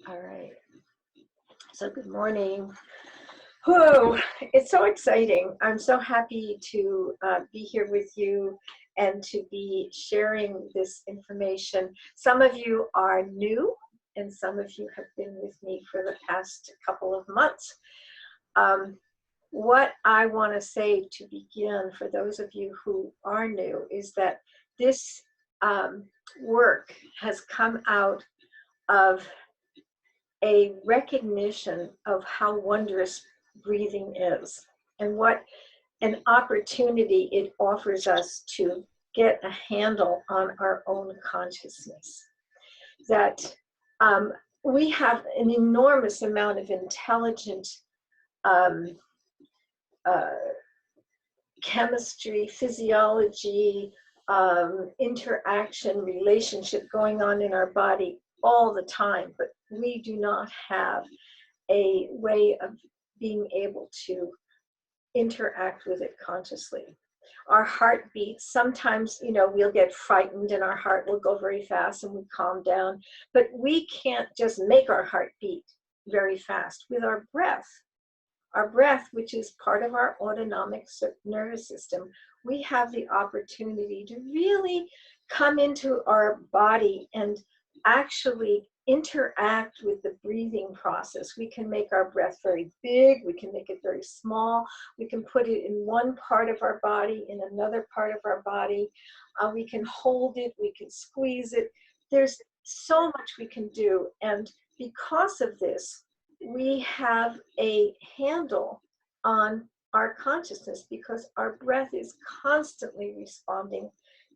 All right. So good morning. Whoa, it's so exciting. I'm so happy to be here with you and to be sharing this information. Some of you are new and some of you have been with me for the past couple of months. What I want to say to begin for those of you who are new is that this work has come out of a recognition of how wondrous breathing is and what an opportunity it offers us to get a handle on our own consciousness. That we have an enormous amount of intelligent chemistry, physiology, interaction, relationship going on in our body all the time, but we do not have a way of being able to interact with it consciously. Our heart beats, sometimes, we'll get frightened and our heart will go very fast and we calm down, but we can't just make our heart beat very fast. With our breath, which is part of our autonomic nervous system, we have the opportunity to really come into our body and actually interact with the breathing process. We can make our breath very big, we can make it very small, we can put it in one part of our body, in another part of our body, we can hold it, we can squeeze it. There's so much we can do, and because of this, we have a handle on our consciousness because our breath is constantly responding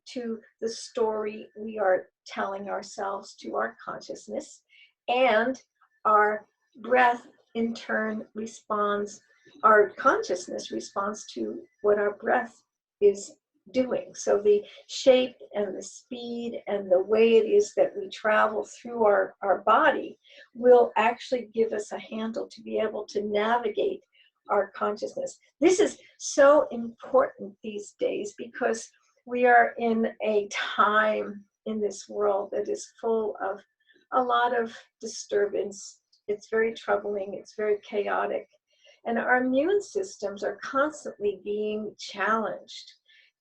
to the story we are telling ourselves, to our consciousness, and our breath in turn responds, our consciousness responds to what our breath is doing. So the shape and the speed and the way it is that we travel through our body will actually give us a handle to be able to navigate our consciousness. This is so important these days because we are in a time in this world that is full of a lot of disturbance. It's very troubling, it's very chaotic, and our immune systems are constantly being challenged.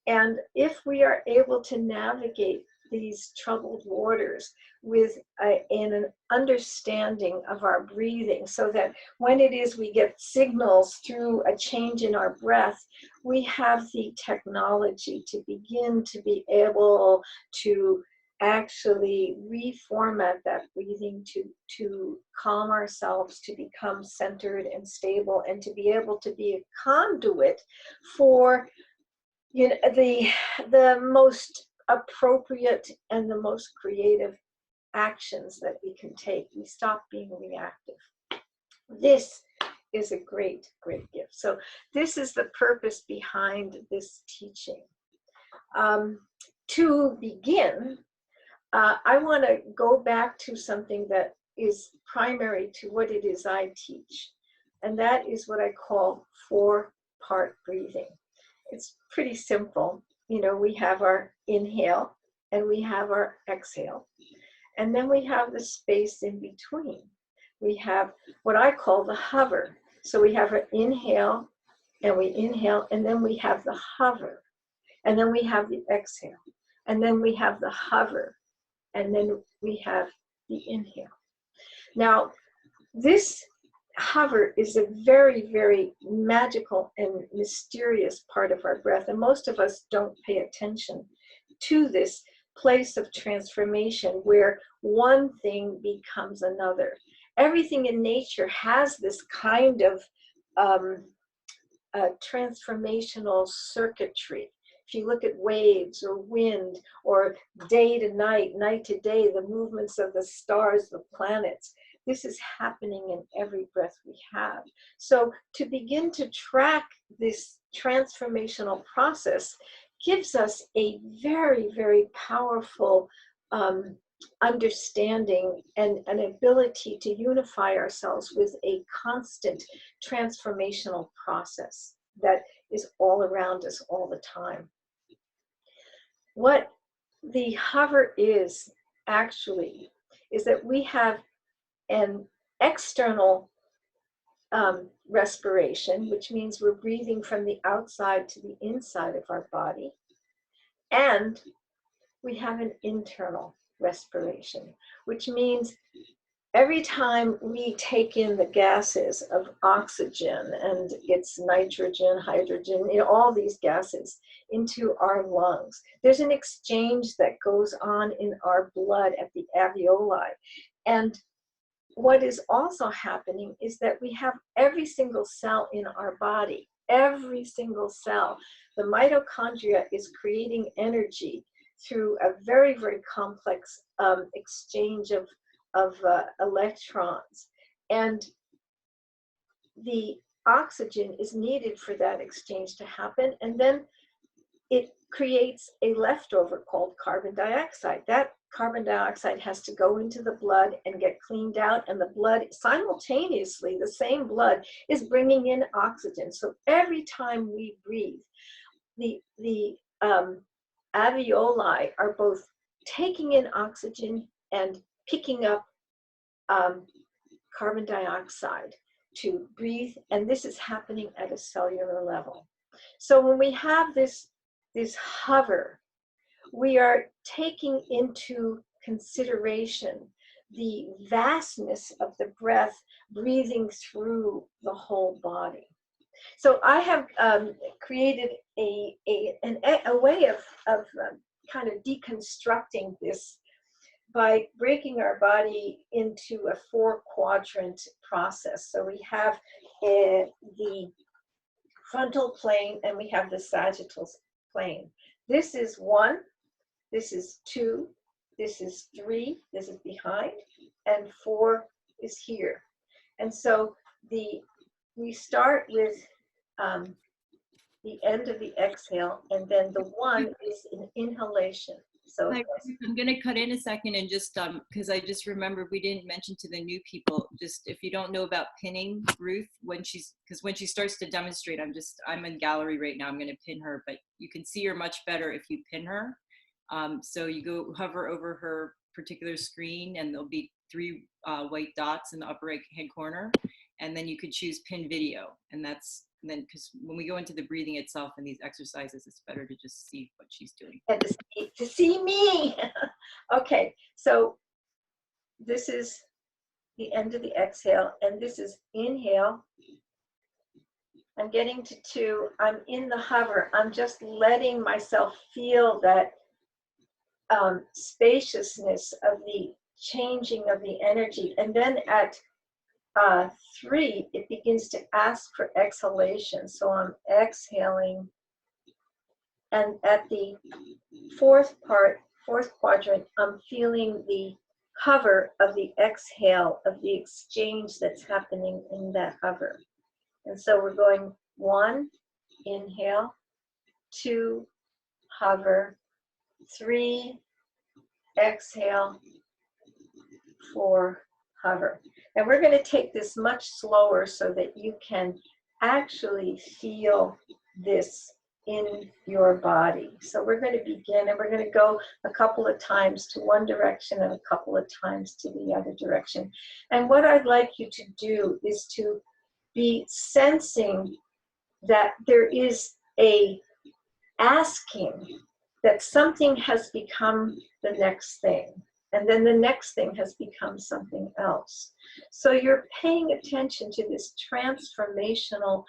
And if we are able to navigate these troubled waters with an understanding of our breathing, so that when it is we get signals through a change in our breath, we have the technology to begin to be able to actually reformat that breathing to calm ourselves, to become centered and stable, and to be able to be a conduit for the most appropriate and the most creative actions that we can take. We stop being reactive. This is a great, great gift. So this is the purpose behind this teaching. To begin, I want to go back to something that is primary to what it is I teach, and that is what I call 4-part breathing. It's pretty simple. We have our inhale and we have our exhale. And then we have the space in between. We have what I call the hover. So we have our inhale and we inhale, and then we have the hover. And then we have the exhale. And then we have the hover. And then we have the inhale. Now, this hover is a very, very magical and mysterious part of our breath, and most of us don't pay attention to this place of transformation where one thing becomes another. Everything in nature has this kind of transformational circuitry. If you look at waves or wind or day to night, night to day, the movements of the stars, the planets, this is happening in every breath we have. So to begin to track this transformational process gives us a very, very powerful understanding and an ability to unify ourselves with a constant transformational process that is all around us all the time. What the hover is actually is that we have and external respiration, which means we're breathing from the outside to the inside of our body. And we have an internal respiration, which means every time we take in the gases of oxygen, and it's nitrogen, hydrogen, all these gases into our lungs, there's an exchange that goes on in our blood at the alveoli. And what is also happening is that we have every single cell in our body, every single cell. The mitochondria is creating energy through a very, very complex exchange of electrons. And the oxygen is needed for that exchange to happen. And then it creates a leftover called carbon dioxide. That carbon dioxide has to go into the blood and get cleaned out, and the blood simultaneously, the same blood is bringing in oxygen. So every time we breathe, the alveoli are both taking in oxygen and picking up carbon dioxide to breathe, and this is happening at a cellular level. So when we have this hover, we are taking into consideration the vastness of the breath breathing through the whole body. So I have created a way of kind of deconstructing this by breaking our body into a 4-quadrant process. So we have the frontal plane and we have the sagittal plane. This is 1, this is 2, this is 3, this is behind, and 4 is here. And so we start with the end of the exhale, and then the 1 is an inhalation. So I'm going to cut in a second and just because I just remembered we didn't mention to the new people, just if you don't know about pinning Ruth, when she starts to demonstrate, I'm in gallery right now, I'm going to pin her, but you can see her much better if you pin her. So you go hover over her particular screen and there'll be 3 white dots in the upper right hand corner, and then you could choose pin video, and then because when we go into the breathing itself in these exercises, it's better to just see what she's doing. And to see me. Okay, so this is the end of the exhale, and this is inhale. I'm getting to 2. I'm in the hover. I'm just letting myself feel that spaciousness of the changing of the energy. And then at 3, it begins to ask for exhalation. So I'm exhaling. And at the 4th quadrant, I'm feeling the hover of the exhale, of the exchange that's happening in that hover. And so we're going 1, inhale, 2, hover, 3, exhale, 4, hover. And we're going to take this much slower so that you can actually feel this in your body. So we're going to begin, and we're going to go a couple of times to one direction and a couple of times to the other direction. And what I'd like you to do is to be sensing that there is a asking that something has become the next thing, and then the next thing has become something else. So you're paying attention to this transformational,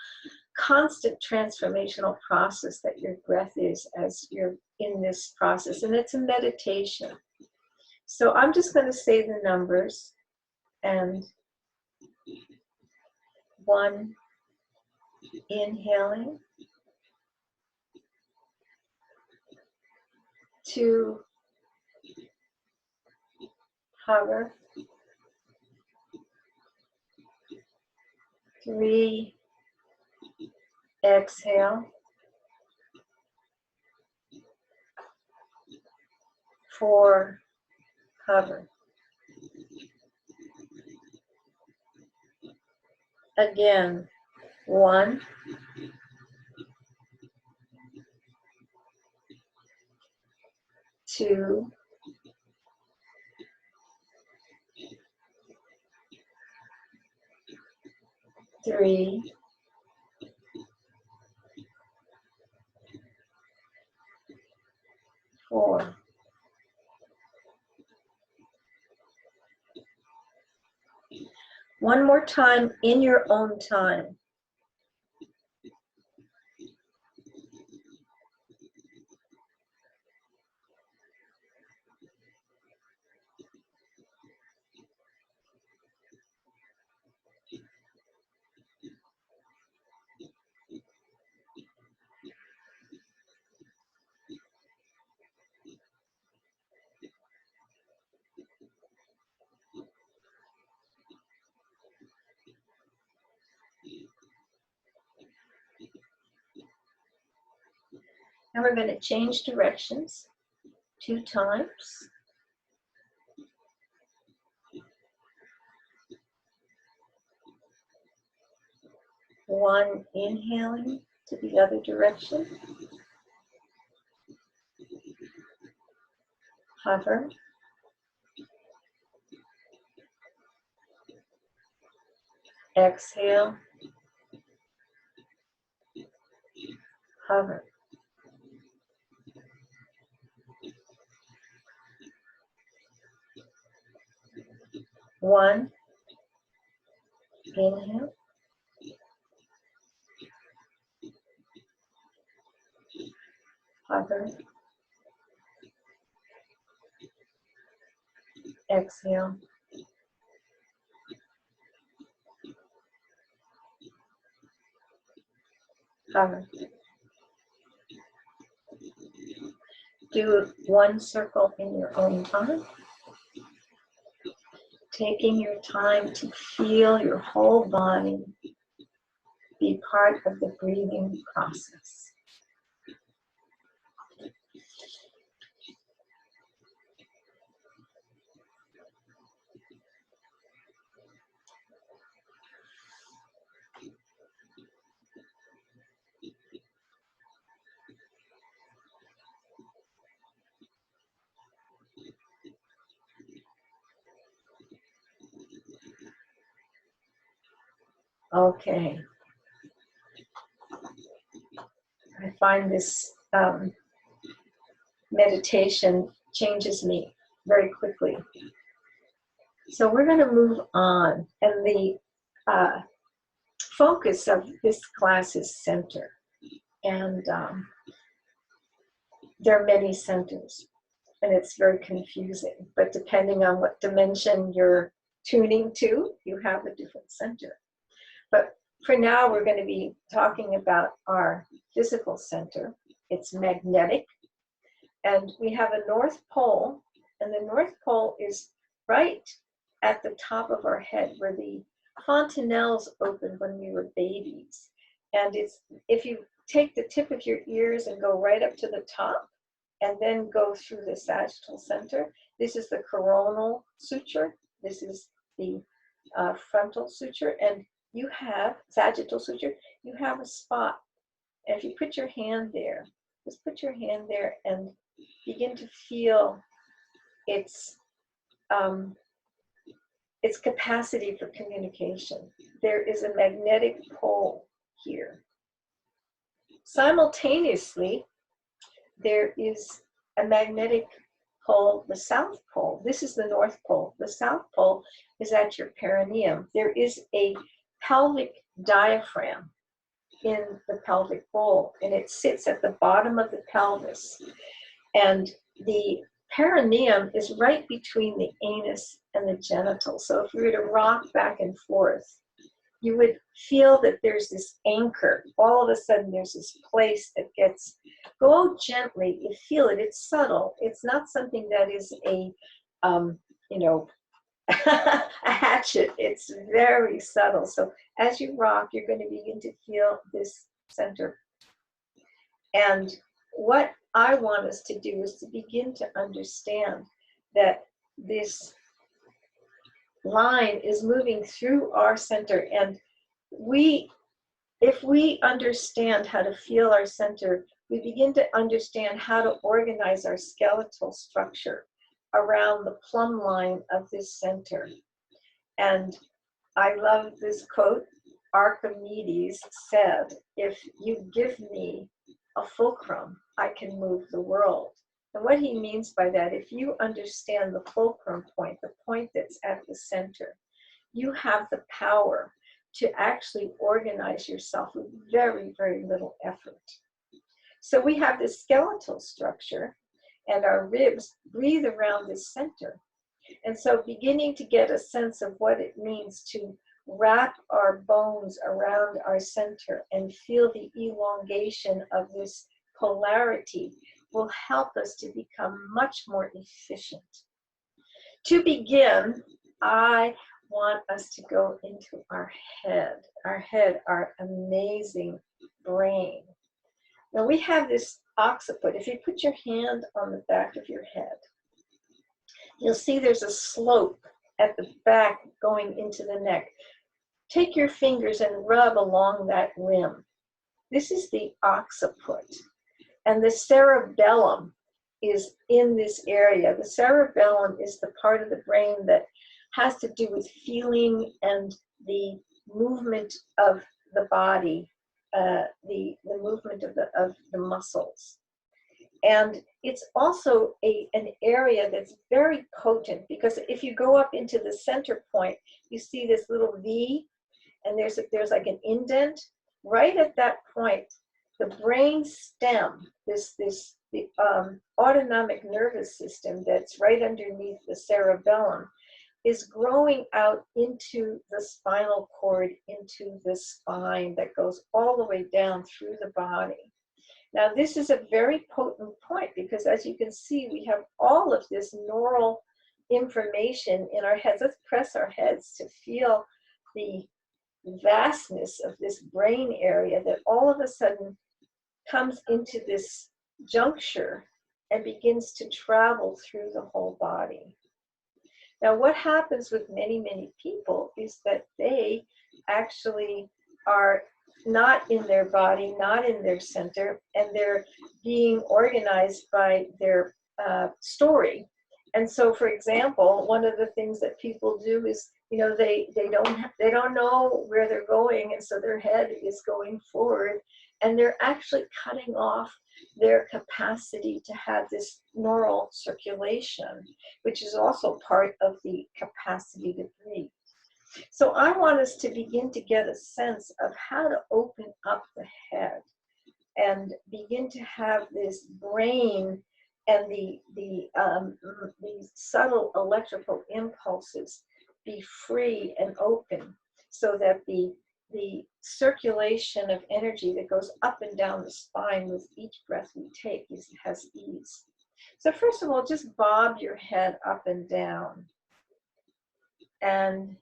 constant transformational process that your breath is as you're in this process, and it's a meditation. So I'm just going to say the numbers, and 1, inhaling, 2, hover, 3, exhale, 4, hover. Again, 1, 2, 3, 4. One more time in your own time. And we're going to change directions 2 times. One inhaling to the other direction. Hover. Exhale. Hover. One. Inhale. Hover. Exhale. Hover. Do 1 circle in your own time. Taking your time to feel your whole body be part of the breathing process. Okay. I find this meditation changes me very quickly. So we're going to move on. And the focus of this class is center. And there are many centers. And it's very confusing. But depending on what dimension you're tuning to, you have a different center. But for now, we're going to be talking about our physical center. It's magnetic. And we have a North Pole. And the North Pole is right at the top of our head where the fontanelles opened when we were babies. And it's, if you take the tip of your ears and go right up to the top, and then go through the sagittal center. This is the coronal suture. This is the frontal suture. And you have, sagittal suture, you have a spot. And if you put your hand there, just put your hand there and begin to feel its capacity for communication. There is a magnetic pole here. Simultaneously, there is a magnetic pole, the South Pole. This is the North Pole. The South Pole is at your perineum. There is a pelvic diaphragm in the pelvic bowl, and it sits at the bottom of the pelvis. And the perineum is right between the anus and the genitals. So if you were to rock back and forth, you would feel that there's this anchor. All of a sudden, there's this place that gets, go gently, you feel it, it's subtle. It's not something that is a, a hatchet. It's very subtle. So as you rock, you're going to begin to feel this center. And what I want us to do is to begin to understand that this line is moving through our center, and if we understand how to feel our center, we begin to understand how to organize our skeletal structure around the plumb line of this center. And I love this quote, Archimedes said, if you give me a fulcrum, I can move the world. And what he means by that, if you understand the fulcrum point, the point that's at the center, you have the power to actually organize yourself with very, very little effort. So we have this skeletal structure, and our ribs breathe around this center. And so beginning to get a sense of what it means to wrap our bones around our center and feel the elongation of this polarity will help us to become much more efficient. To begin, I want us to go into our head, our amazing brain. Now we have this occiput. If you put your hand on the back of your head, you'll see there's a slope at the back going into the neck. Take your fingers and rub along that rim. This is the occiput. And the cerebellum is in this area. The cerebellum is the part of the brain that has to do with feeling and the movement of the body, the movement of the muscles. And it's also an area that's very potent, because if you go up into the center point, you see this little V, and there's like an indent. Right at that point, the brain stem, the autonomic nervous system that's right underneath the cerebellum, is growing out into the spinal cord, into the spine that goes all the way down through the body. Now, this is a very potent point, because as you can see, we have all of this neural information in our heads. Let's press our heads to feel the vastness of this brain area that all of a sudden comes into this juncture and begins to travel through the whole body. Now, what happens with many, many people is that they actually are not in their body, not in their center, and they're being organized by their story. And so, for example, one of the things that people do is, you know, they don't know where they're going, and so their head is going forward, and they're actually cutting off their capacity to have this neural circulation, which is also part of the capacity to breathe. So I want us to begin to get a sense of how to open up the head and begin to have this brain and the subtle electrical impulses be free and open, so that the circulation of energy that goes up and down the spine with each breath we take has ease. So first of all, just bob your head up and down and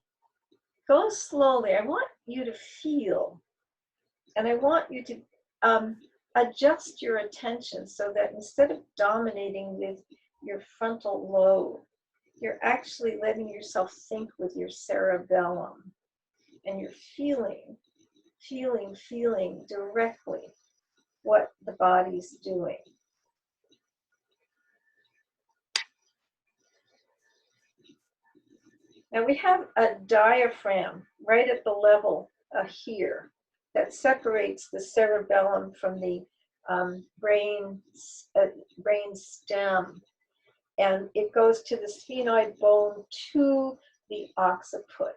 go slowly. I want you to feel, and I want you to adjust your attention so that instead of dominating with your frontal lobe, you're actually letting yourself think with your cerebellum, and you're feeling directly what the body's doing. Now we have a diaphragm right at the level here that separates the cerebellum from the brain stem, and it goes to the sphenoid bone to the occiput.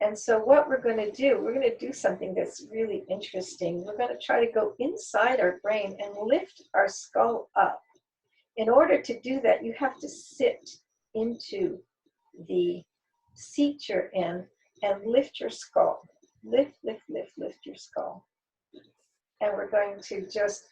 And so what we're going to do something that's really interesting. We're going to try to go inside our brain and lift our skull up. In order to do that, you have to sit into the seat you're in and lift your skull. Lift your skull. And we're going to just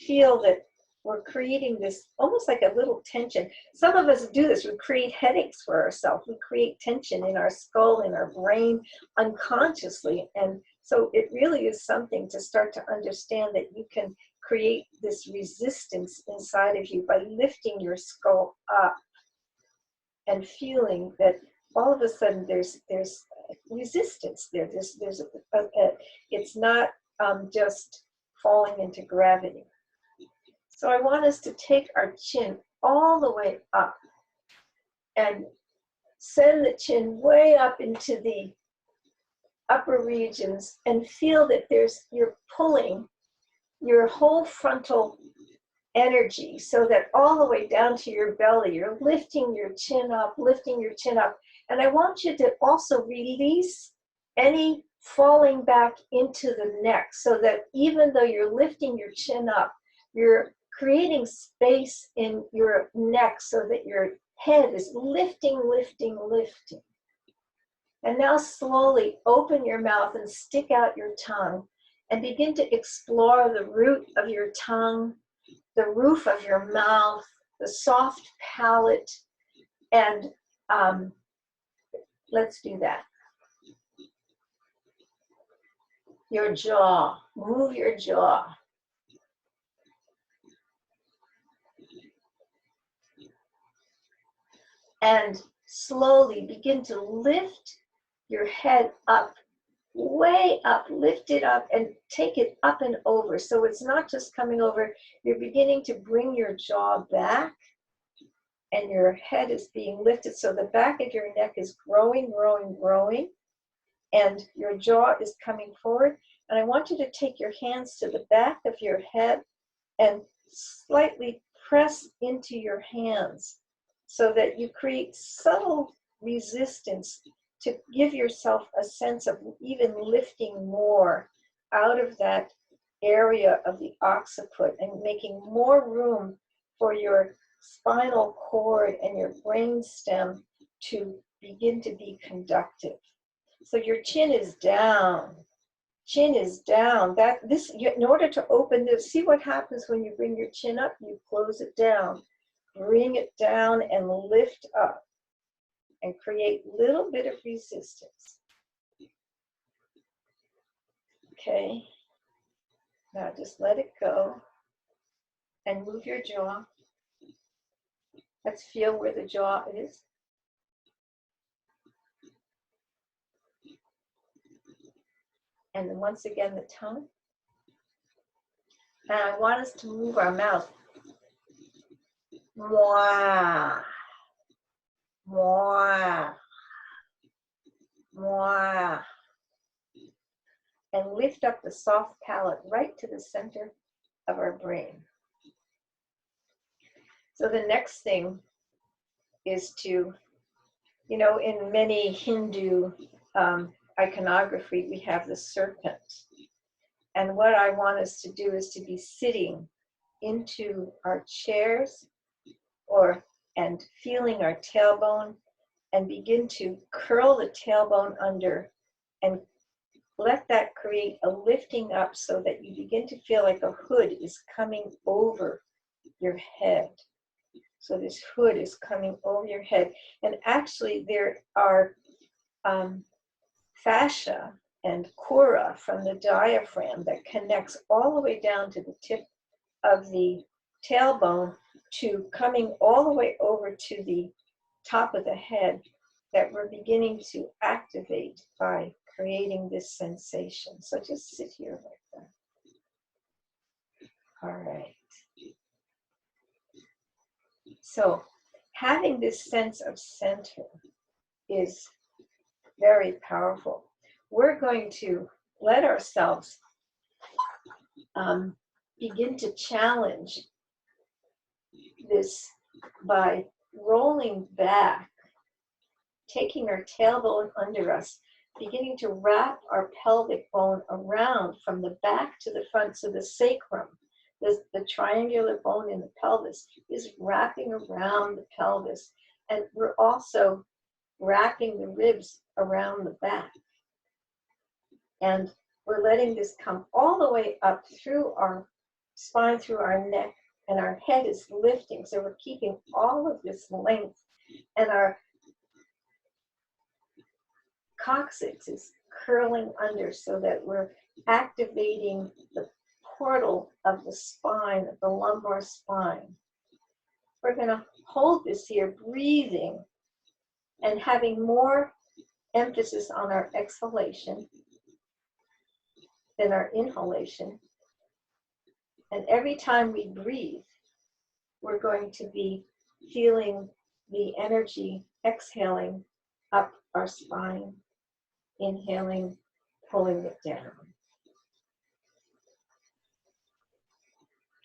feel that we're creating this almost like a little tension. Some of us do this. We create headaches for ourselves. We create tension in our skull, in our brain, unconsciously. And so it really is something to start to understand that you can create this resistance inside of you by lifting your skull up and feeling that all of a sudden there's resistance there. It's not just falling into gravity. So I want us to take our chin all the way up and send the chin way up into the upper regions and feel that you're pulling your whole frontal energy so that all the way down to your belly, you're lifting your chin up, lifting your chin up. And I want you to also release any falling back into the neck so that even though you're lifting your chin up, you're creating space in your neck so that your head is lifting, lifting, lifting. And now slowly open your mouth and stick out your tongue and begin to explore the root of your tongue, the roof of your mouth, the soft palate, and let's do that. Your jaw, move your jaw. And slowly begin to lift your head up, way up, lift it up and take it up and over. So it's not just coming over, you're beginning to bring your jaw back and your head is being lifted. So the back of your neck is growing, growing, growing, and your jaw is coming forward. And I want you to take your hands to the back of your head and slightly press into your hands so that you create subtle resistance to give yourself a sense of even lifting more out of that area of the occiput and making more room for your spinal cord and your brain stem to begin to be conductive. So your chin is down. Chin is down. In order to open this, see what happens when you bring your chin up? You close it down. Bring it down and lift up and create a little bit of resistance. Okay. Now just let it go and move your jaw. Let's feel where the jaw is. And then once again, the tongue. And I want us to move our mouth. Mwah. Mwah. Mwah. And lift up the soft palate right to the center of our brain. So the next thing is to, in many Hindu iconography, we have the serpent. And what I want us to do is to be sitting into our chairs and feeling our tailbone and begin to curl the tailbone under and let that create a lifting up so that you begin to feel like a hood is coming over your head. So this hood is coming over your head. And actually there are fascia and kura from the diaphragm that connects all the way down to the tip of the tailbone to coming all the way over to the top of the head that we're beginning to activate by creating this sensation. So just sit here like that. All right. So having this sense of center is very powerful. We're going to let ourselves begin to challenge this by rolling back, taking our tailbone under us, beginning to wrap our pelvic bone around from the back to the front. So the sacrum, the triangular bone in the pelvis, is wrapping around the pelvis. And we're also wrapping the ribs around the back. And we're letting this come all the way up through our spine, through our neck, and our head is lifting. So we're keeping all of this length, and our coccyx is curling under so that we're activating the portal of the spine, of the lumbar spine. We're going to hold this here, breathing and having more emphasis on our exhalation than our inhalation. And every time we breathe, we're going to be feeling the energy exhaling up our spine, inhaling pulling it down.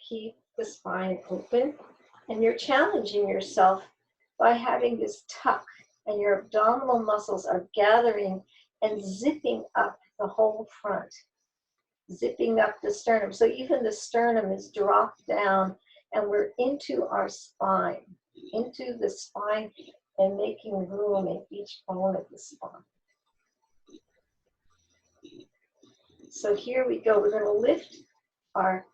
Keep the spine open, and you're challenging yourself by having this tuck, and your abdominal muscles are gathering and zipping up the whole front, zipping up the sternum. So even the sternum is dropped down, and we're into our spine, into the spine, and making room in each bone of the spine. So here we go. We're going to lift our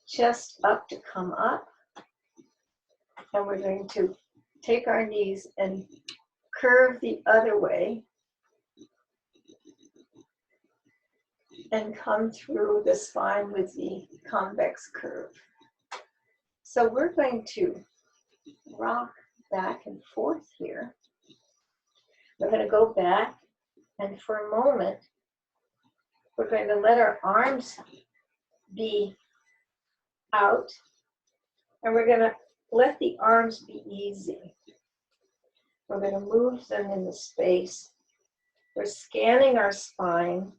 chest up to come up, and we're going to take our knees and curve the other way and come through the spine with the convex curve. So we're going to rock back and forth here. We're going to go back, and for a moment, we're going to let our arms be out, and we're going to let the arms be easy. We're going to move them in the space. We're scanning our spine.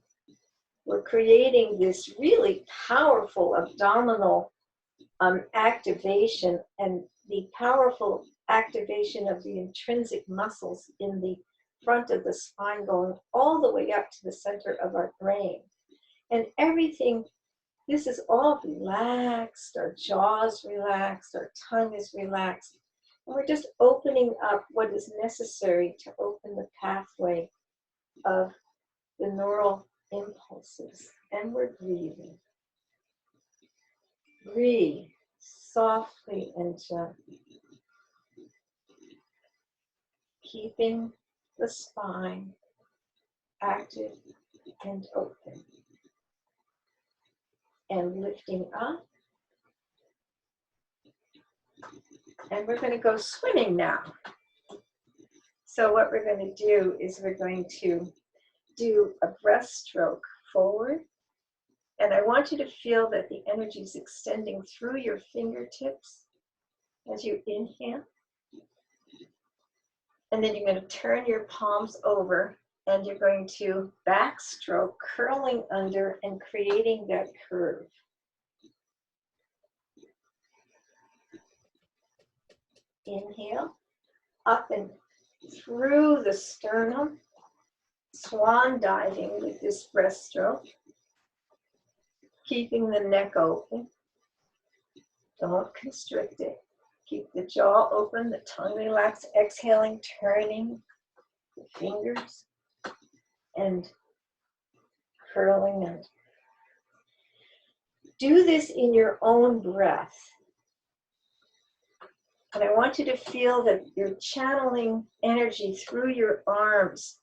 We're creating this really powerful abdominal activation, and the powerful activation of the intrinsic muscles in the front of the spine going all the way up to the center of our brain. And everything, this is all relaxed, our jaw's relaxed, our tongue is relaxed. And we're just opening up what is necessary to open the pathway of the neural impulses. And we're breathing. Breathe softly and gently, keeping the spine active and open. And lifting up. And we're going to go swimming now. So what we're going to do is we're going to do a breaststroke forward. And I want you to feel that the energy is extending through your fingertips as you inhale. And then you're going to turn your palms over, and you're going to backstroke, curling under and creating that curve. Inhale, up and through the sternum, swan diving with this breaststroke, keeping the neck open. Don't constrict it. Keep the jaw open, the tongue relaxed, exhaling, turning the fingers and curling under. Do this in your own breath. And I want you to feel that you're channeling energy through your arms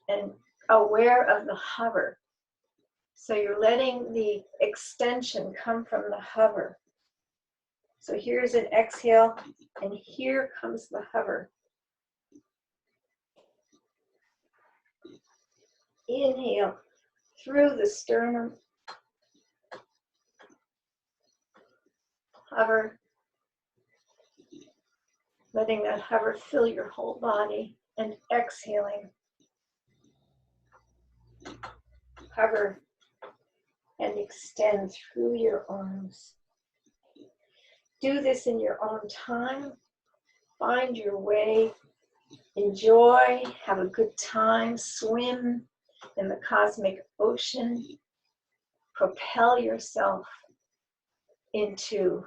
and aware of the hover. So you're letting the extension come from the hover. So here's an exhale, and here comes the hover. Inhale through the sternum. Hover. Letting that hover fill your whole body, and exhaling. Hover and extend through your arms. Do this in your own time. Find your way. Enjoy. Have a good time. Swim in the cosmic ocean. Propel yourself into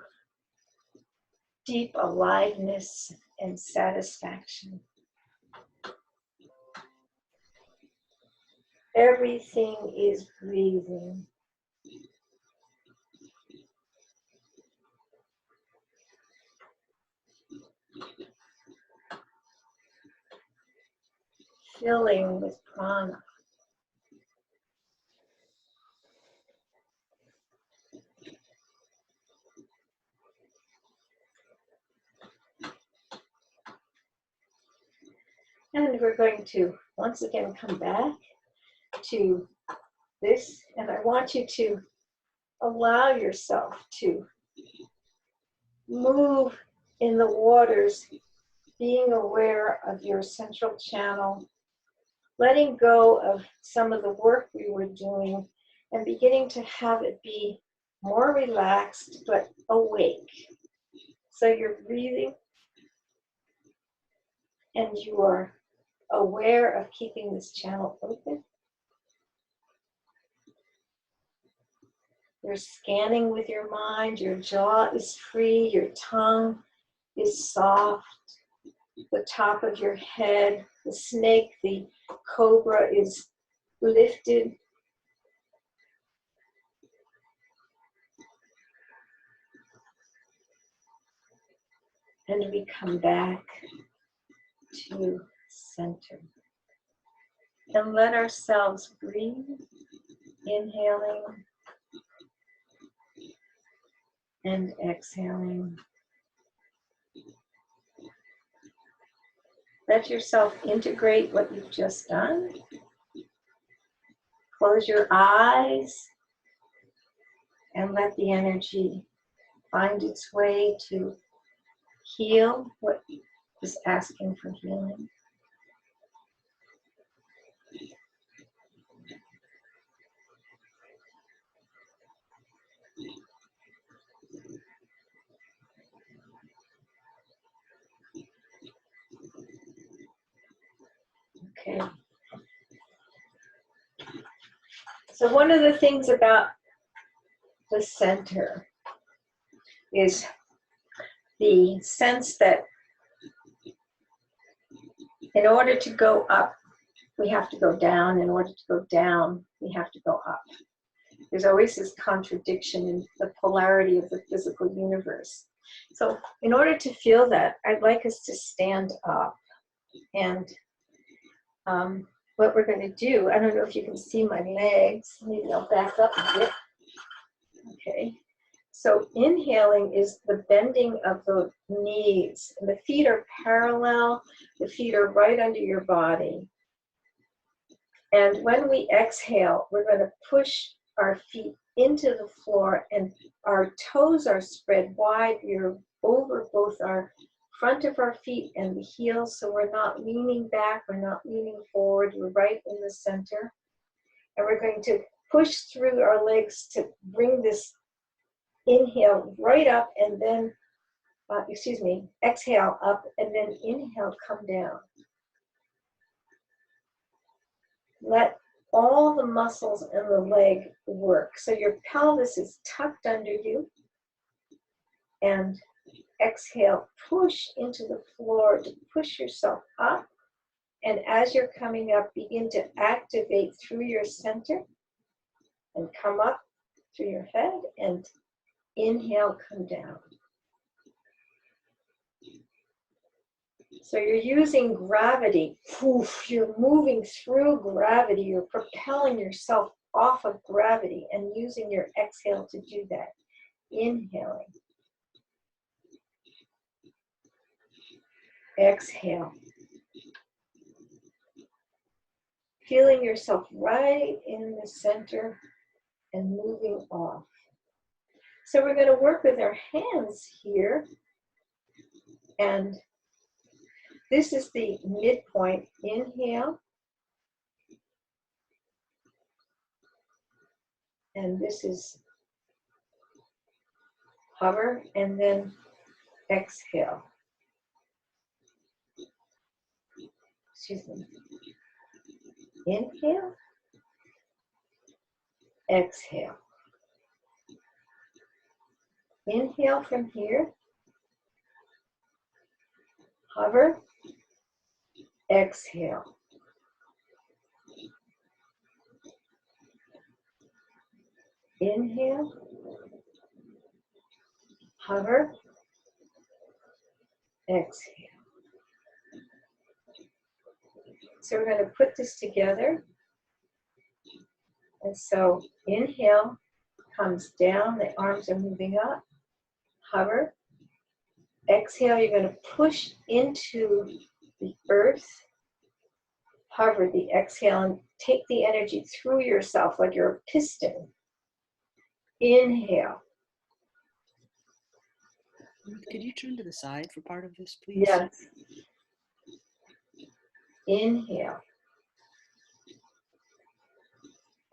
deep aliveness and satisfaction. Everything is breathing. Filling with prana. And we're going to once again come back to this, and I want you to allow yourself to move in the waters, being aware of your central channel, letting go of some of the work we were doing and beginning to have it be more relaxed but awake. So you're breathing and you are aware of keeping this channel open. You're scanning with your mind, your jaw is free, your tongue is soft, the top of your head, the snake, the cobra is lifted. And we come back to center. And let ourselves breathe, inhaling and exhaling. Let yourself integrate what you've just done. Close your eyes and let the energy find its way to heal what is asking for healing. Okay. So one of the things about the center is the sense that in order to go up, we have to go down. In order to go down, we have to go up. There's always this contradiction in the polarity of the physical universe. So in order to feel that, I'd like us to stand up. And what we're going to do, I don't know if you can see my legs. Maybe I'll back up a bit. Okay. So inhaling is the bending of the knees. And the feet are parallel. The feet are right under your body. And when we exhale, we're going to push our feet into the floor and our toes are spread wide. We're over both our front of our feet and the heels, so we're not leaning back, we're not leaning forward, we're right in the center. And we're going to push through our legs to bring this inhale right up and then, exhale up and then inhale, come down. Let all the muscles in the leg work. So your pelvis is tucked under you. And exhale, push into the floor to push yourself up. And as you're coming up, begin to activate through your center and come up through your head and inhale, come down. So you're using gravity. You're moving through gravity. You're propelling yourself off of gravity and using your exhale to do that. Inhaling. Exhale. Feeling yourself right in the center and moving off. So we're going to work with our hands here. And this is the midpoint. Inhale. And this is hover and then exhale. Excuse me. Inhale. Exhale. Inhale from here. Hover. Exhale. Inhale. Hover. Exhale. So we're going to put this together. And so inhale comes down, the arms are moving up. Hover. Exhale, you're going to push into the earth. Hover the exhale and take the energy through yourself like you're a piston. Inhale. Could you turn to the side for part of this, please? Yes. Inhale.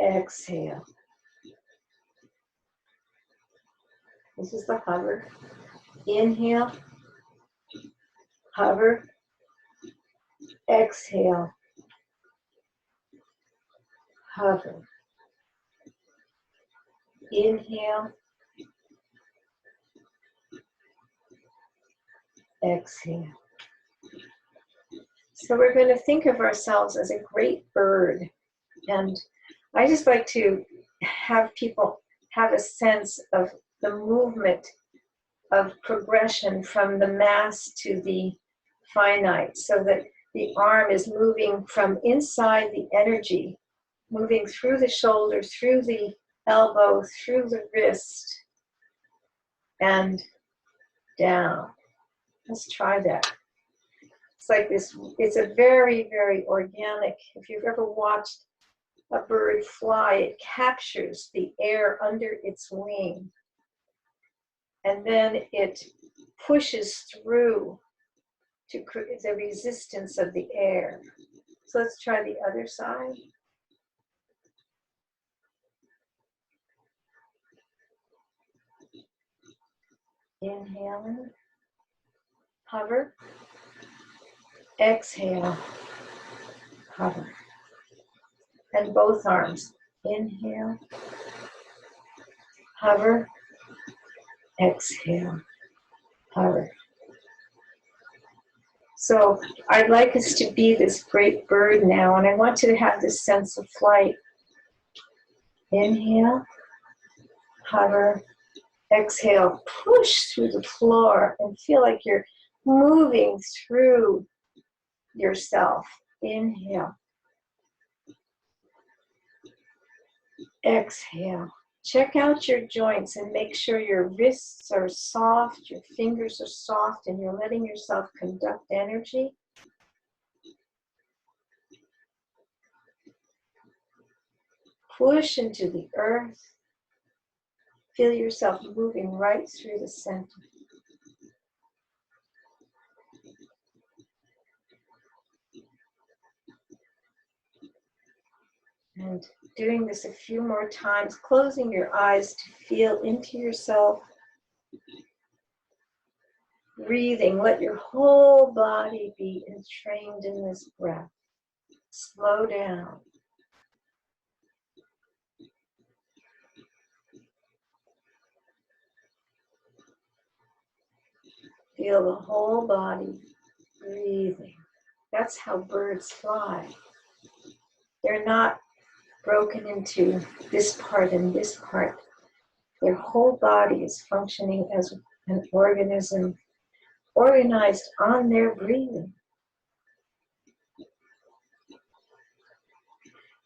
exhale. This is the hover. Inhale, hover, exhale, hover. Inhale, exhale. So we're going to think of ourselves as a great bird. And I just like to have people have a sense of the movement of progression from the mass to the finite, so that the arm is moving from inside the energy, moving through the shoulder, through the elbow, through the wrist, and down. Let's try that. It's like this, it's a very, very organic. If you've ever watched a bird fly, it captures the air under its wing, and then it pushes through to create the resistance of the air. So let's try the other side. Inhaling, hover, exhale, hover. And both arms. Inhale, hover, exhale, hover. So I'd like us to be this great bird now, and I want you to have this sense of flight. Inhale, hover, exhale, push through the floor and feel like you're moving through yourself. Inhale, exhale. Check out your joints and make sure your wrists are soft, your fingers are soft, and you're letting yourself conduct energy. Push into the earth. Feel yourself moving right through the center. And doing this a few more times, closing your eyes to feel into yourself. Breathing, let your whole body be entrained in this breath. Slow down. Feel the whole body breathing. That's how birds fly. They're not broken into this part and this part. Their whole body is functioning as an organism organized on their breathing.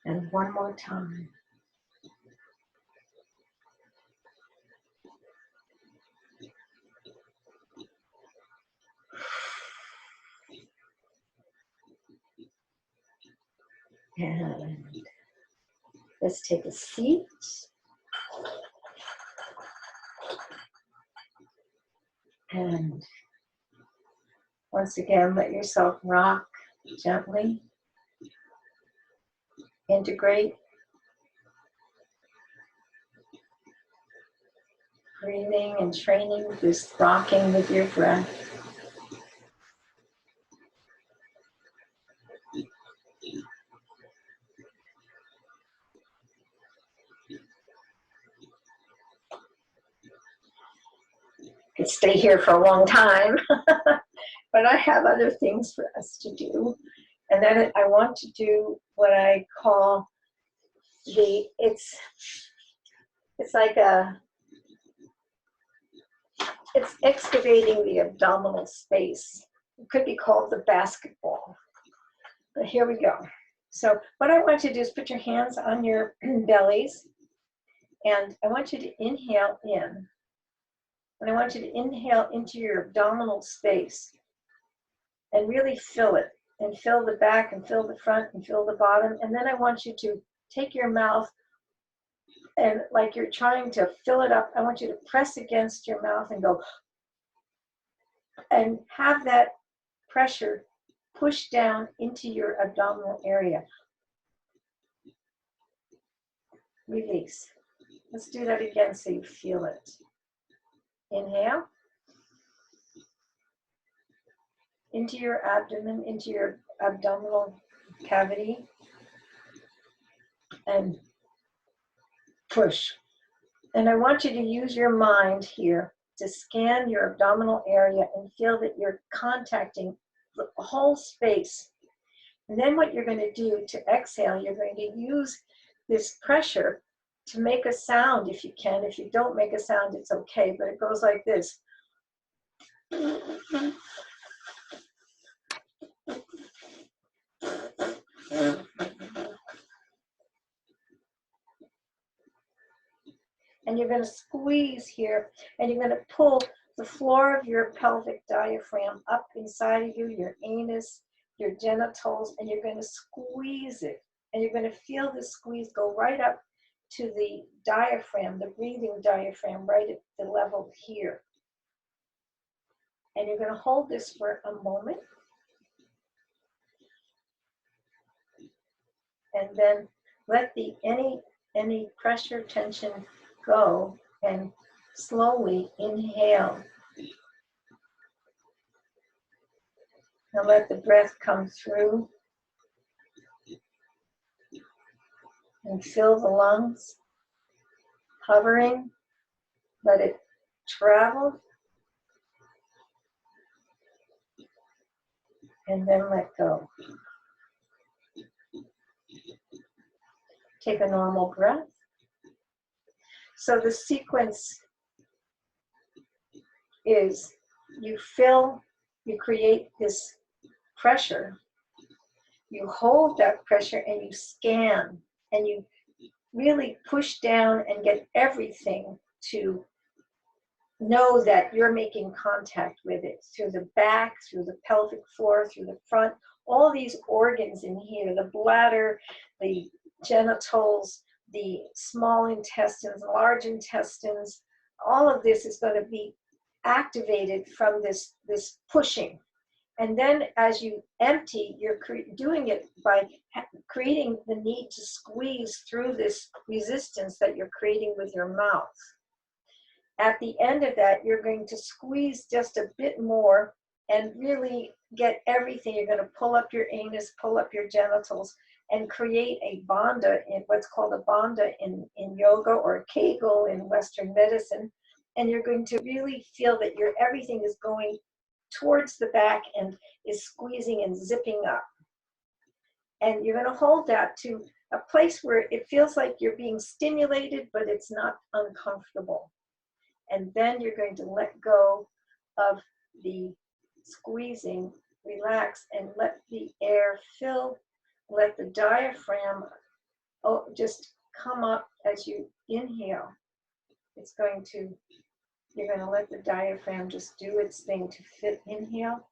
And one more time. And let's take a seat. And once again, let yourself rock gently. Integrate. Breathing and training this rocking with your breath. Could stay here for a long time, but I have other things for us to do. And then I want to do what I call it's excavating the abdominal space. It could be called the basketball. But here we go. So what I want you to do is put your hands on your bellies, and I want you to inhale in. And I want you to inhale into your abdominal space and really fill it, and fill the back and fill the front and fill the bottom. And then I want you to take your mouth and like you're trying to fill it up, I want you to press against your mouth and go, and have that pressure push down into your abdominal area. release. Let's do that again so you feel it. Inhale. Into your abdomen, into your abdominal cavity. And push. And I want you to use your mind here to scan your abdominal area and feel that you're contacting the whole space. And then what you're going to do to exhale, you're going to use this pressure to make a sound if you can. If you don't make a sound, it's okay, but it goes like this. And you're going to squeeze here, and you're going to pull the floor of your pelvic diaphragm up inside of you, your anus, your genitals, and you're going to squeeze it. And you're going to feel the squeeze go right up to the diaphragm, the breathing diaphragm, right at the level here. And you're going to hold this for a moment. And then let any pressure, tension go, and slowly inhale. Now let the breath come through and fill the lungs, hovering. Let it travel, and then let go. Take a normal breath. So the sequence is you create this pressure, you hold that pressure and you scan, and you really push down and get everything to know that you're making contact with it through the back, through the pelvic floor, through the front, all these organs in here, the bladder, the genitals, the small intestines, large intestines, all of this is going to be activated from this pushing. And then as you empty, you're doing it by creating the need to squeeze through this resistance that you're creating with your mouth. At the end of that, you're going to squeeze just a bit more and really get everything. You're going to pull up your anus, pull up your genitals, and create a bandha, in what's called a bandha in yoga, or a kegel in Western medicine. And you're going to really feel that everything is going towards the back and is squeezing and zipping up. And you're going to hold that to a place where it feels like you're being stimulated, but it's not uncomfortable. And then you're going to let go of the squeezing, relax, and let the air fill. Let the diaphragm just come up as you inhale. You're going to let the diaphragm just do its thing to fit. Inhale.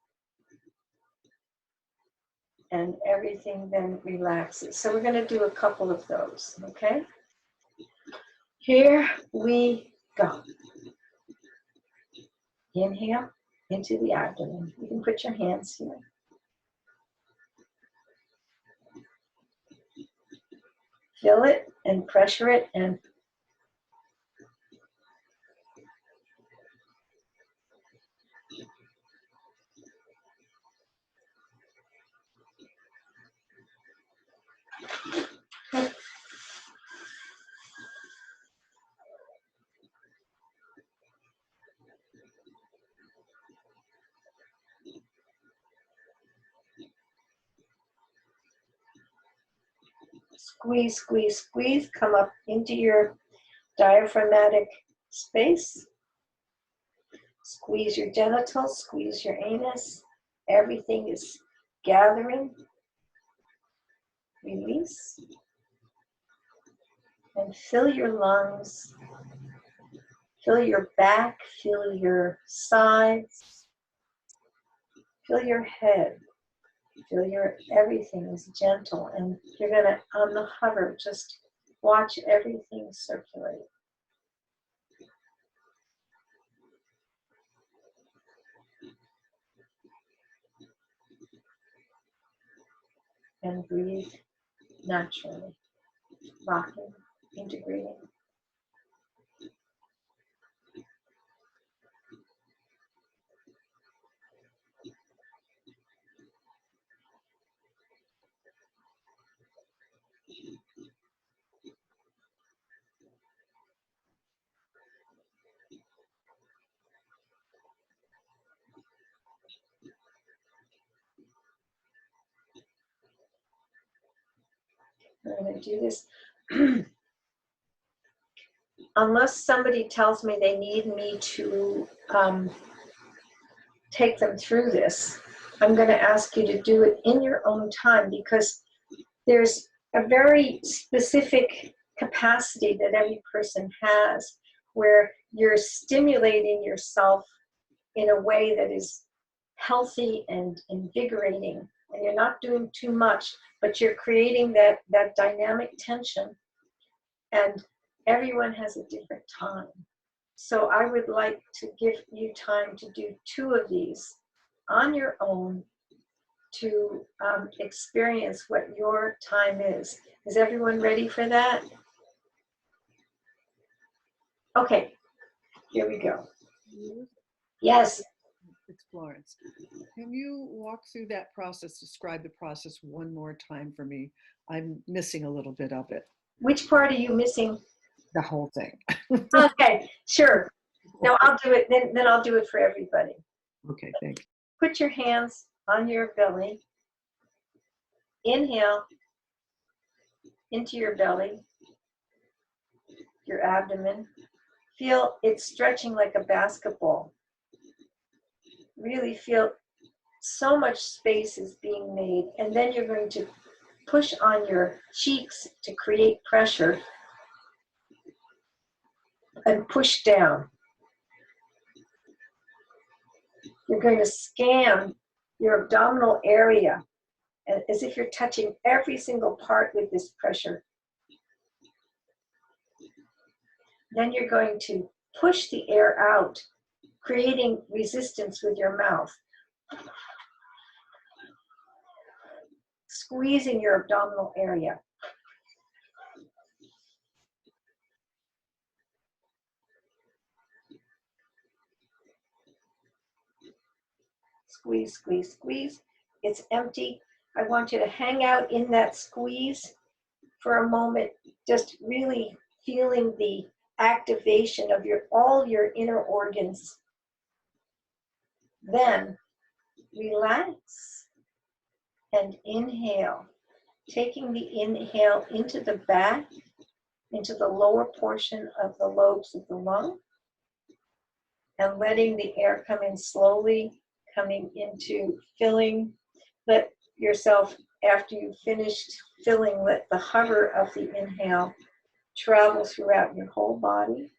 And everything then relaxes. So we're going to do a couple of those, okay? Here we go. Inhale into the abdomen. You can put your hands here. Fill it and pressure it, and squeeze, squeeze, squeeze. Come up into your diaphragmatic space. Squeeze your genitals, squeeze your anus. Everything is gathering. Release. And fill your lungs. Fill your back, fill your sides. Fill your head. Feel everything is gentle, and you're going to, on the hover, just watch everything circulate. And breathe naturally, rocking. integrating. I'm going to do this. Unless somebody tells me they need me to take them through this, I'm going to ask you to do it in your own time, because there's a very specific capacity that every person has where you're stimulating yourself in a way that is healthy and invigorating, and you're not doing too much, but you're creating that dynamic tension, and everyone has a different time. So I would like to give you time to do 2 of these on your own to experience what your time is. Is everyone ready for that? Okay, here we go. Yes. It's Florence. Can you walk through that process, describe the process one more time for me? I'm missing a little bit of it. Which part are you missing? The whole thing. Okay, sure. No, I'll do it, then I'll do it for everybody. Okay, thank you. Put your hands on your belly. Inhale into your belly, your abdomen. Feel it stretching like a basketball. Really feel so much space is being made. And then you're going to push on your cheeks to create pressure and push down. You're going to scan your abdominal area as if you're touching every single part with this pressure. Then you're going to push the air out, creating resistance with your mouth. Squeezing your abdominal area. Squeeze, squeeze, squeeze. It's empty. I want you to hang out in that squeeze for a moment, just really feeling the activation of all your inner organs. Then relax and inhale, taking the inhale into the back, into the lower portion of the lobes of the lung, and letting the air come in slowly, coming into filling. Let yourself, after you've finished filling, let the hover of the inhale travel throughout your whole body.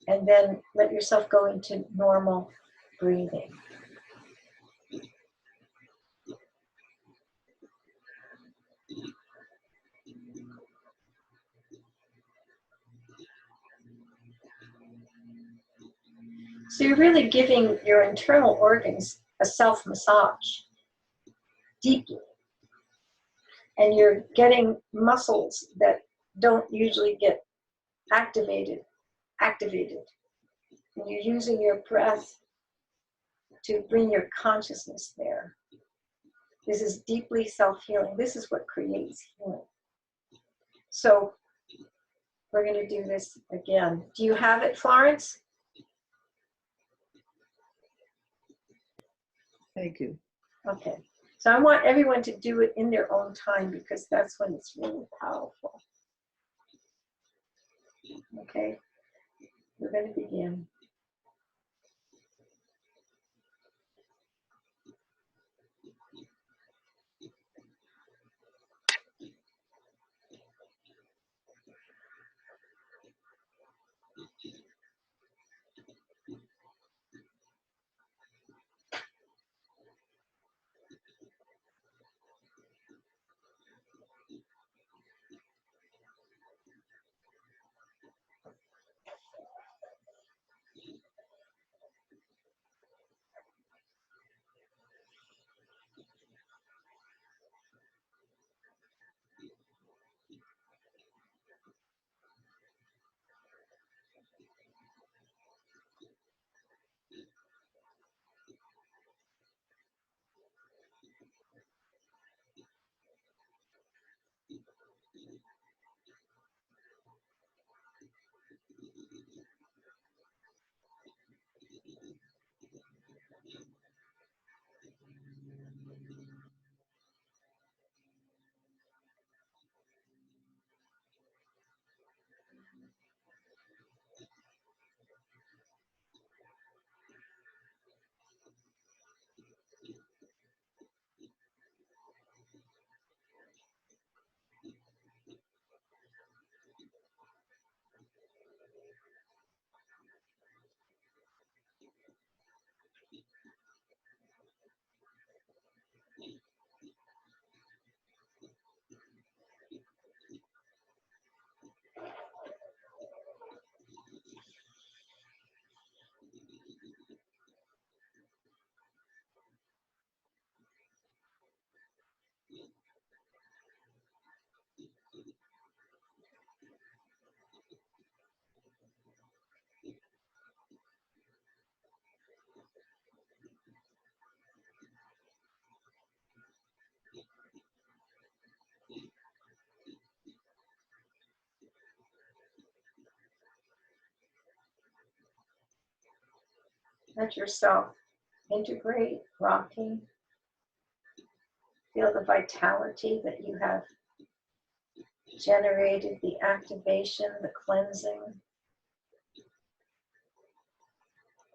And then let yourself go into normal breathing. So you're really giving your internal organs a self-massage deeply. And you're getting muscles that don't usually get activated. And you're using your breath to bring your consciousness there. This is deeply self-healing. This is what creates healing. So we're going to do this again. Do you have it, Florence? Thank you. Okay. So I want everyone to do it in their own time, because that's when it's really powerful. Okay. We're going to begin. Let yourself integrate, rocking. Feel the vitality that you have generated, the activation, the cleansing.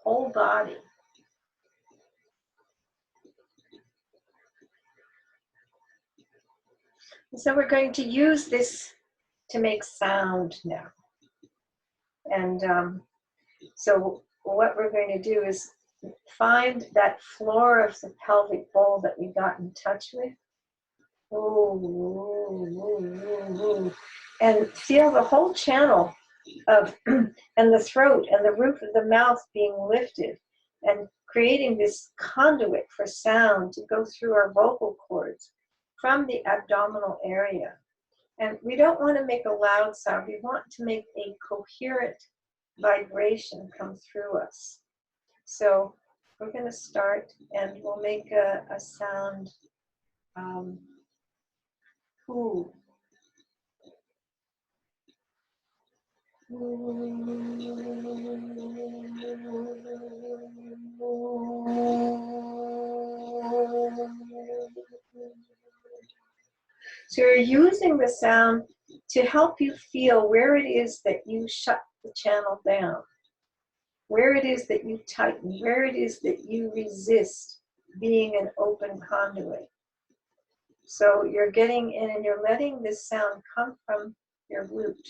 Whole body. And so we're going to use this to make sound now. And so what we're going to do is find that floor of the pelvic bowl that we got in touch with. And feel the whole channel of and the throat and the roof of the mouth being lifted and creating this conduit for sound to go through our vocal cords from the abdominal area. And we don't want to make a loud sound. We want to make a coherent vibration come through us. So we're going to start and we'll make a sound. Ooh. So you're using the sound to help you feel where it is that you shut the channel down, where it is that you tighten, where it is that you resist being an open conduit. So you're getting in and you're letting this sound come from your root.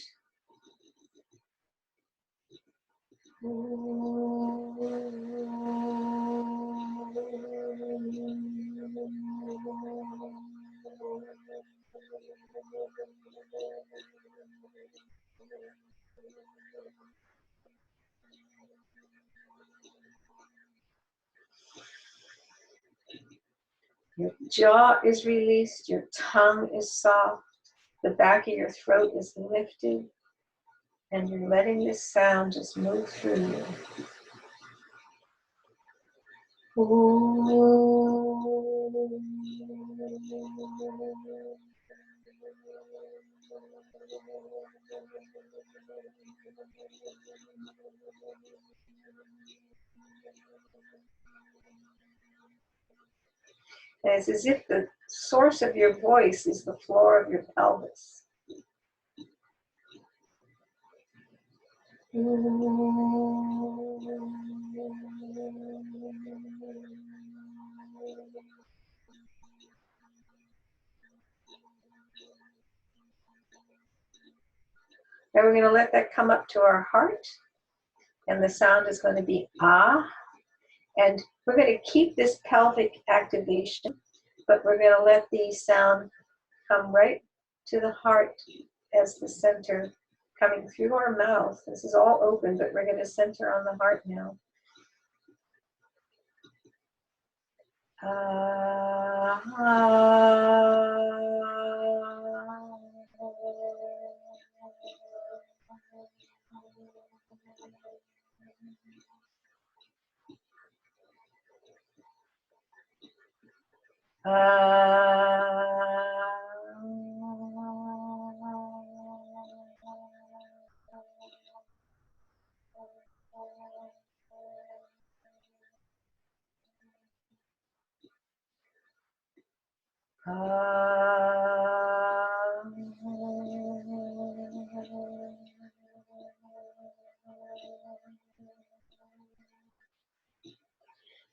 Your jaw is released, your tongue is soft, the back of your throat is lifted, and you're letting this sound just move through you. And it's as if the source of your voice is the floor of your pelvis. Now we're going to let that come up to our heart, and the sound is going to be ah. And we're going to keep this pelvic activation, but we're going to let the sound come right to the heart as the center, coming through our mouth. This is all open, but we're going to center on the heart now.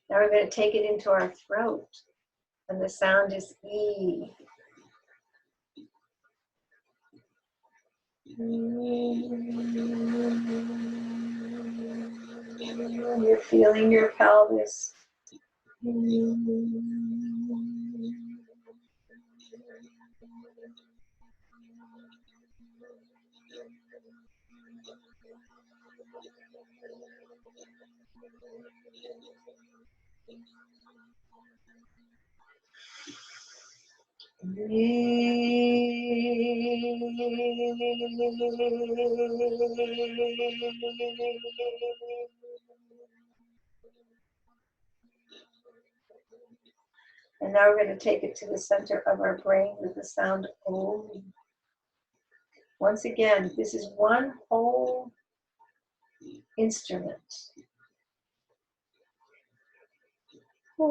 Now we're going to take it into our throat, and the sound is E. You're feeling your pelvis. And now we're going to take it to the center of our brain with the sound O. Once again, this is one whole instrument. And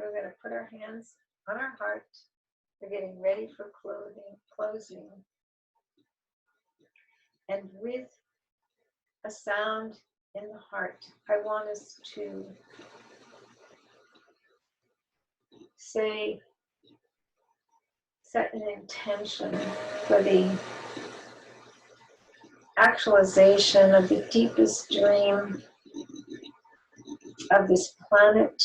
we're going to put our hands on our heart. We're getting ready for closing. And with a sound in the heart, I want us to say, set an intention for the actualization of the deepest dream of this planet,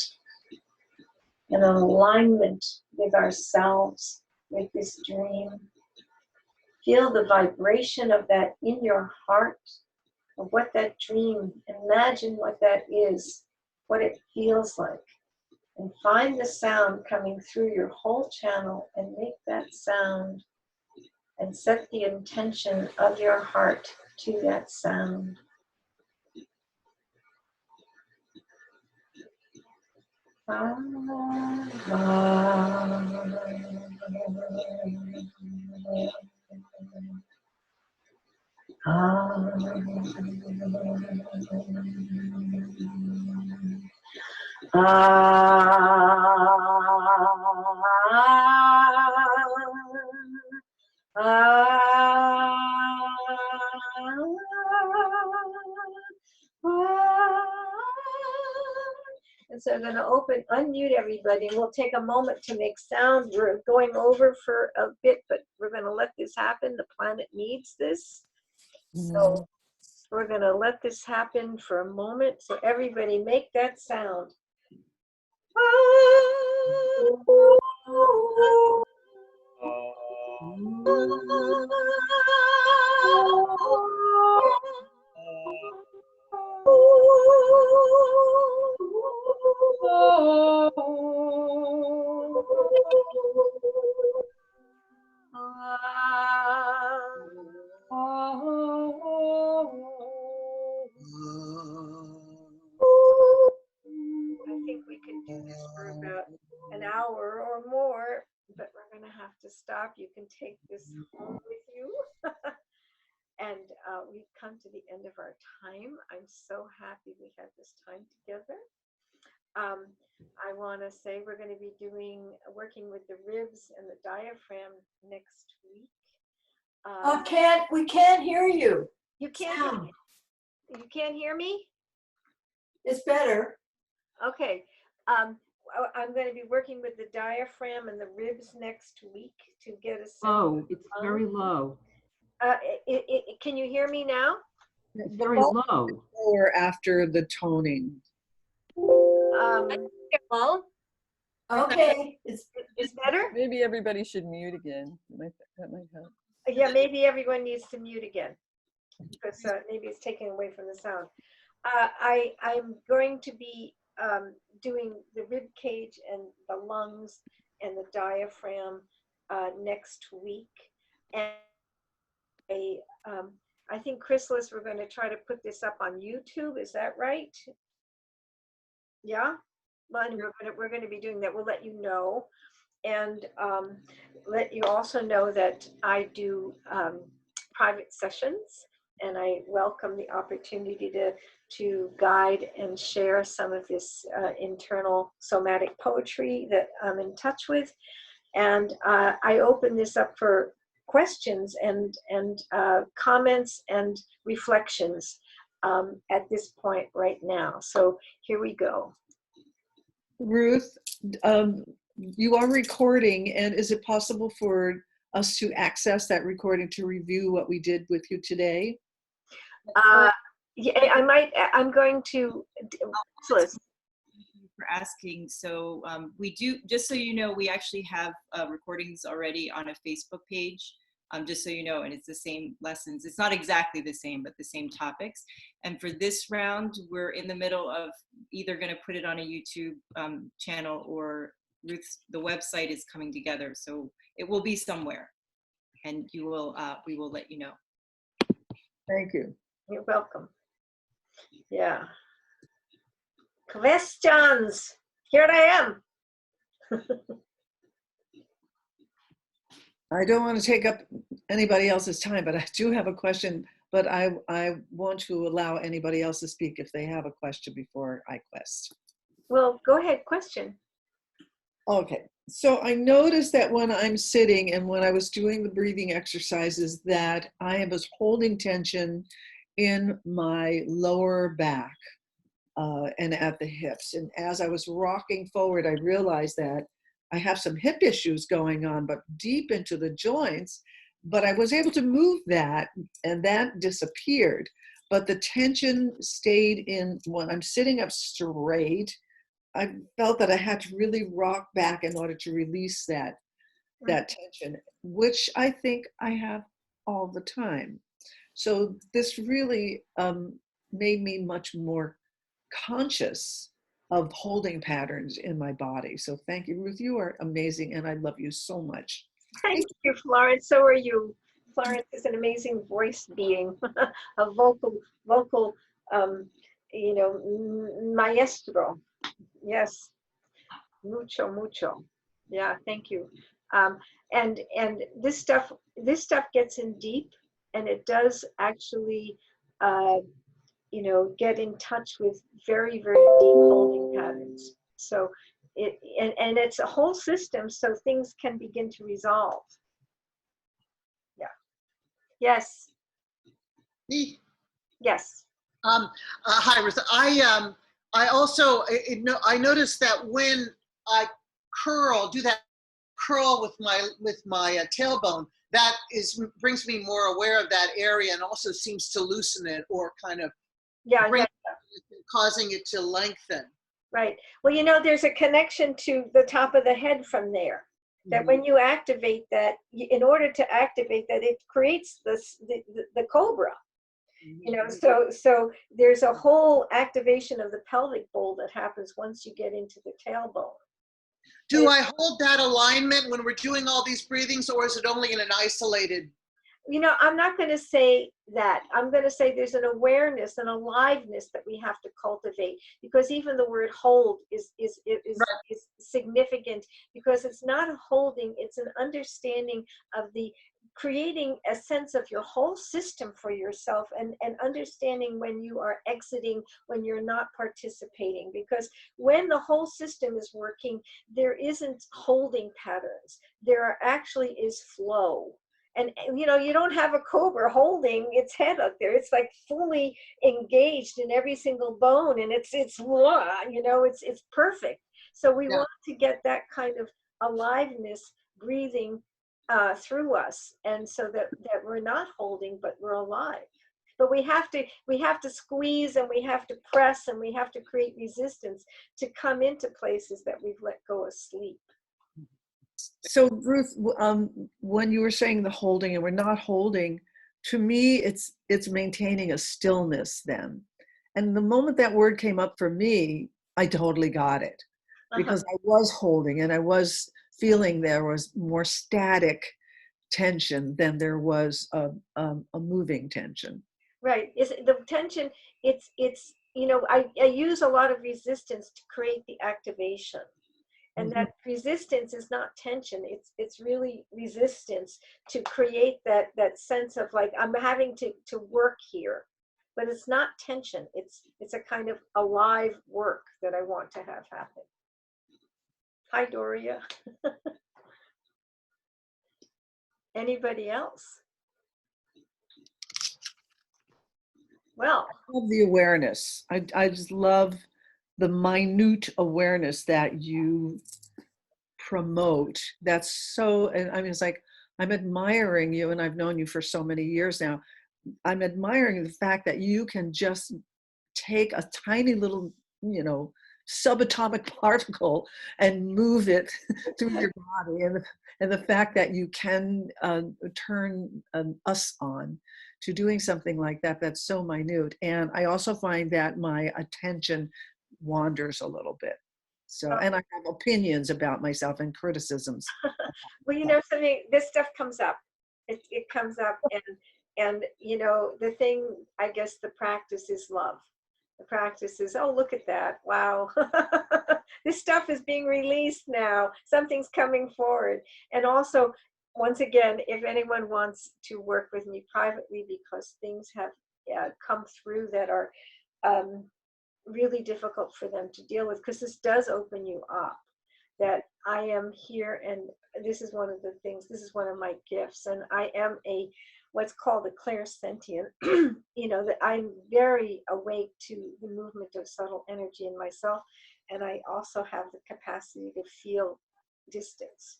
in alignment with ourselves, with this dream. Feel the vibration of that in your heart, of what that dream, imagine what that is, what it feels like. And find the sound coming through your whole channel and make that sound and set the intention of your heart to that sound. And so I'm going to unmute everybody, and we'll take a moment to make sound. We're going over for a bit, but we're going to let this happen. The planet needs this. So we're going to let this happen for a moment. So everybody make that sound. I think we could do this for about an hour or more, but we're going to have to stop. You can take this home with you. And we've come to the end of our time. I'm so happy we had this time together. I want to say we're going to be working with the ribs and the diaphragm next week. We can't hear you. You can't hear me? It's better. Okay. I'm going to be working with the diaphragm and the ribs next week to get a sense. Oh, it's very low. Can you hear me now? It's very low. Or after the toning. Well, Okay. it's better? Maybe everybody should mute again. That might help. Yeah, maybe everyone needs to mute again because maybe it's taking away from the sound. I'm going to be doing the rib cage and the lungs and the diaphragm next week. And I think, Chrysalis, we're going to try to put this up on YouTube. Is that right? Yeah? Well, we're going to be doing that. We'll let you know. And let you also know that I do private sessions, and I welcome the opportunity to guide and share some of this internal somatic poetry that I'm in touch with. And I open this up for questions and comments and reflections at this point right now. So here we go. Ruth, you are recording, and is it possible for us to access that recording to review what we did with you today? Yeah, I might. I'm going to. Thank you for asking. So we do, just so you know, we actually have recordings already on a Facebook page. just so you know, and it's the same lessons. It's not exactly the same, but the same topics. And for this round, we're in the middle of either going to put it on a YouTube channel, or Ruth's, the website is coming together. So it will be somewhere, and you will, we will let you know. Thank you. You're welcome. Yeah. Questions. Here I am. I don't want to take up anybody else's time, but I do have a question, but I want to allow anybody else to speak if they have a question before I quest. Well, go ahead, question. Okay, so I noticed that when I'm sitting and when I was doing the breathing exercises that I was holding tension in my lower back and at the hips. And as I was rocking forward, I realized that I have some hip issues going on, but deep into the joints, but I was able to move that and that disappeared. But the tension stayed in when I'm sitting up straight. I felt that I had to really rock back in order to release that tension, which I think I have all the time. So this really made me much more conscious of holding patterns in my body. So thank you, Ruth. You are amazing, and I love you so much. Thank you, Florence. So are you. Florence is an amazing voice being, a vocal, you know, maestro. Yes, mucho. Yeah, thank you. And this stuff gets in deep, and it does actually, you know, get in touch with very, very deep holding patterns. So and it's a whole system, so things can begin to resolve. Yeah. Yes. Me? Yes. Hi, Ruth. I also, I noticed that when I do that curl with my tailbone, that brings me more aware of that area, and also seems to loosen it, or kind of causing it to lengthen. Right. Well, you know, there's a connection to the top of the head from there. That when you activate that, in order to activate that, it creates the cobra. You know, so there's a whole activation of the pelvic bowl that happens once you get into the tailbone. Do I hold that alignment when we're doing all these breathings, or is it only in an isolated? You know, I'm not going to say that. I'm going to say there's an awareness and aliveness that we have to cultivate, because even the word hold is significant, because it's not a holding, it's an understanding of the creating a sense of your whole system for yourself, and understanding when you are exiting, when you're not participating, because when the whole system is working, there isn't holding patterns. There actually is flow. And you know, you don't have a cobra holding its head up there. It's like fully engaged in every single bone, and it's you know, it's perfect. So we want to get that kind of aliveness breathing through us, and so that we're not holding, but we're alive. But we have to squeeze, and we have to press, and we have to create resistance to come into places that we've let go of sleep. So Ruth, when you were saying the holding and we're not holding, to me, it's maintaining a stillness then. And the moment that word came up for me, I totally got it, because I was holding and I was feeling there was more static tension than there was a moving tension. Right. Is the tension? It's you know, I use a lot of resistance to create the activation. And that resistance is not tension. It's really resistance to create that sense of like, I'm having to work here, but it's not tension. It's a kind of alive work that I want to have happen. Hi, Doria. Anybody else? Well, I love the awareness. I just love the minute awareness that you promote. That's so, and I mean, it's like, I'm admiring you, and I've known you for so many years now. I'm admiring the fact that you can just take a tiny little, you know, subatomic particle and move it through your body. And the fact that you can turn us on to doing something like that, that's so minute. And I also find that my attention wanders a little bit. So, and I have opinions about myself and criticisms. Well, you know something, this stuff comes up. It comes up, and you know, the thing, I guess the practice is love. The practice is, oh, look at that. Wow. This stuff is being released now. Something's coming forward. And also, once again, if anyone wants to work with me privately because things have come through that are really difficult for them to deal with, because this does open you up, that I am here, and this is one of the things, this is one of my gifts, and I am a what's called a clairsentient, you know, that I'm very awake to the movement of subtle energy in myself, and I also have the capacity to feel distance.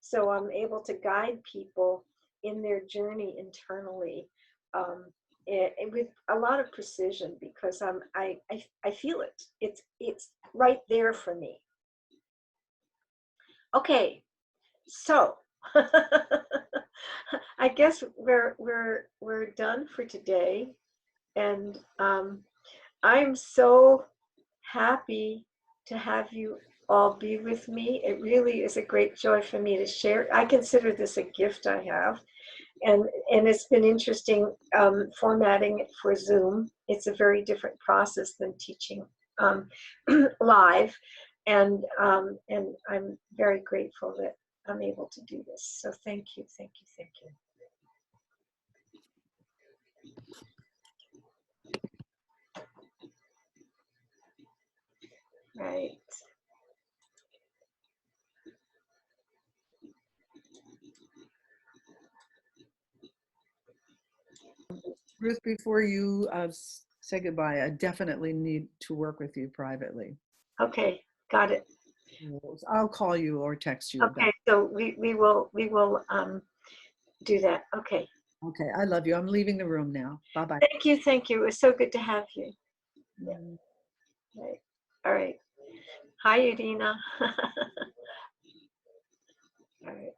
So I'm able to guide people in their journey internally with a lot of precision, because I feel it. It's right there for me. Okay, so I guess we're done for today, and I'm so happy to have you all be with me. It really is a great joy for me to share. I consider this a gift I have, and it's been interesting formatting it for Zoom. It's a very different process than teaching live, and I'm very grateful that I'm able to do this. So thank you, thank you, thank you. Right. Ruth, before you say goodbye, I definitely need to work with you privately. Okay, got it. I'll call you or text you. Okay, so we will do that. Okay. Okay, I love you. I'm leaving the room now. Bye-bye. Thank you, thank you. It was so good to have you. Yeah. Right. All right. Hi, Irina. All right.